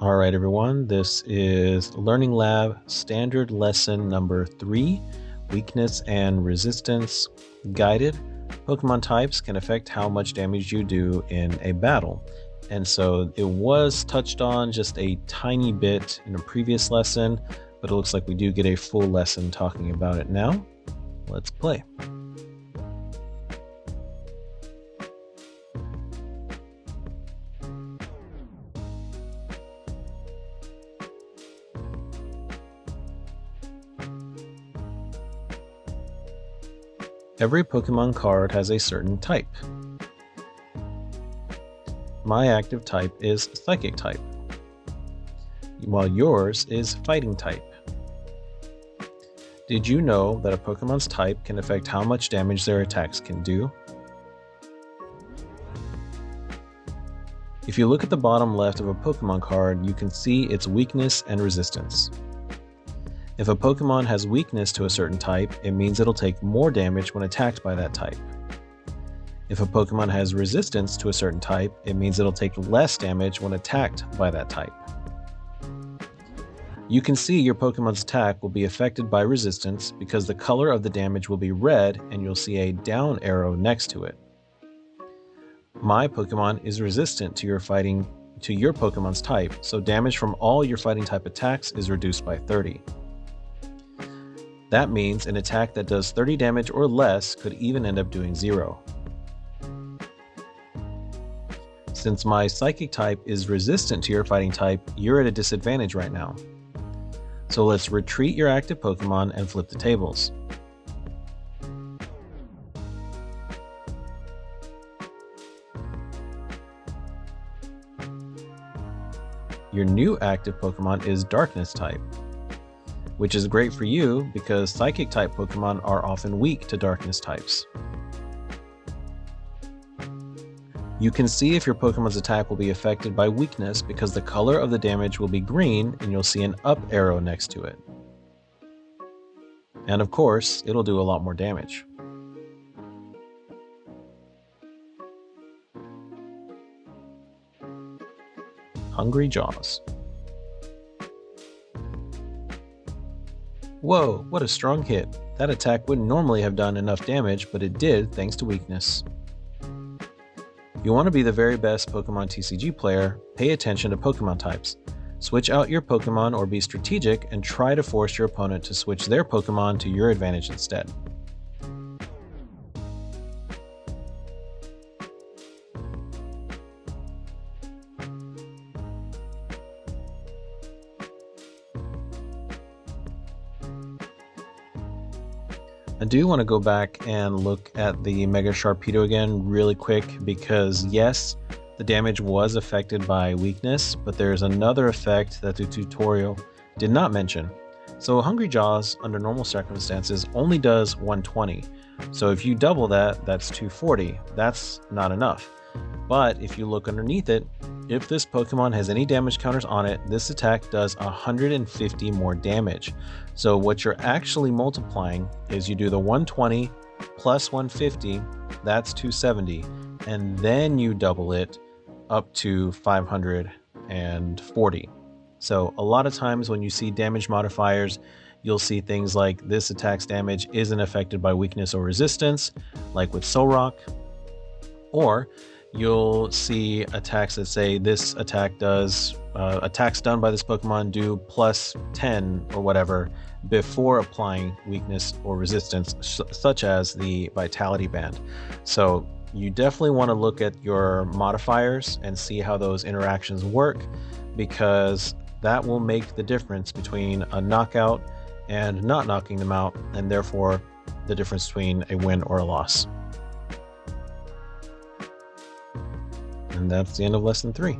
All right, everyone, this is Learning Lab Standard Lesson number 3, Weakness and Resistance Guided. Pokemon types can affect how much damage you do in a battle. And so it was touched on just a tiny bit in a previous lesson, but it looks like we do get a full lesson talking about it now. Let's play. Every Pokemon card has a certain type. My active type is Psychic type, while yours is Fighting type. Did you know that a Pokemon's type can affect how much damage their attacks can do? If you look at the bottom left of a Pokemon card, you can see its weakness and resistance. If a Pokemon has weakness to a certain type, it means it'll take more damage when attacked by that type. If a Pokemon has resistance to a certain type, it means it'll take less damage when attacked by that type. You can see your Pokemon's attack will be affected by resistance because the color of the damage will be red and you'll see a down arrow next to it. My Pokemon is resistant to your Pokemon's type, so damage from all your fighting type attacks is reduced by 30. That means an attack that does 30 damage or less could even end up doing 0. Since my Psychic type is resistant to your fighting type, you're at a disadvantage right now. So let's retreat your active Pokemon and flip the tables. Your new active Pokemon is Darkness type, which is great for you because Psychic type Pokemon are often weak to Darkness types. You can see if your Pokemon's attack will be affected by weakness because the color of the damage will be green and you'll see an up arrow next to it. And of course, it'll do a lot more damage. Hungry Jaws. Whoa, what a strong hit. That attack wouldn't normally have done enough damage, but it did thanks to weakness. If you want to be the very best Pokemon TCG player, pay attention to Pokemon types. Switch out your Pokemon or be strategic and try to force your opponent to switch their Pokemon to your advantage instead. I do want to go back and look at the Mega Sharpedo again really quick because yes, the damage was affected by weakness, but there's another effect that the tutorial did not mention. So Hungry Jaws, under normal circumstances, only does 120. So if you double that, that's 240. That's not enough. But if you look underneath it, if this Pokemon has any damage counters on it, this attack does 150 more damage. So what you're actually multiplying is you do the 120 plus 150, that's 270, and then you double it up to 540. So a lot of times when you see damage modifiers, you'll see things like this attack's damage isn't affected by weakness or resistance, like with Solrock, or you'll see attacks that say this attack does, attacks done by this Pokemon do plus 10 or whatever before applying weakness or resistance, such as the Vitality Band. So you definitely want to look at your modifiers and see how those interactions work, because that will make the difference between a knockout and not knocking them out, and therefore the difference between a win or a loss. And that's the end of lesson 3.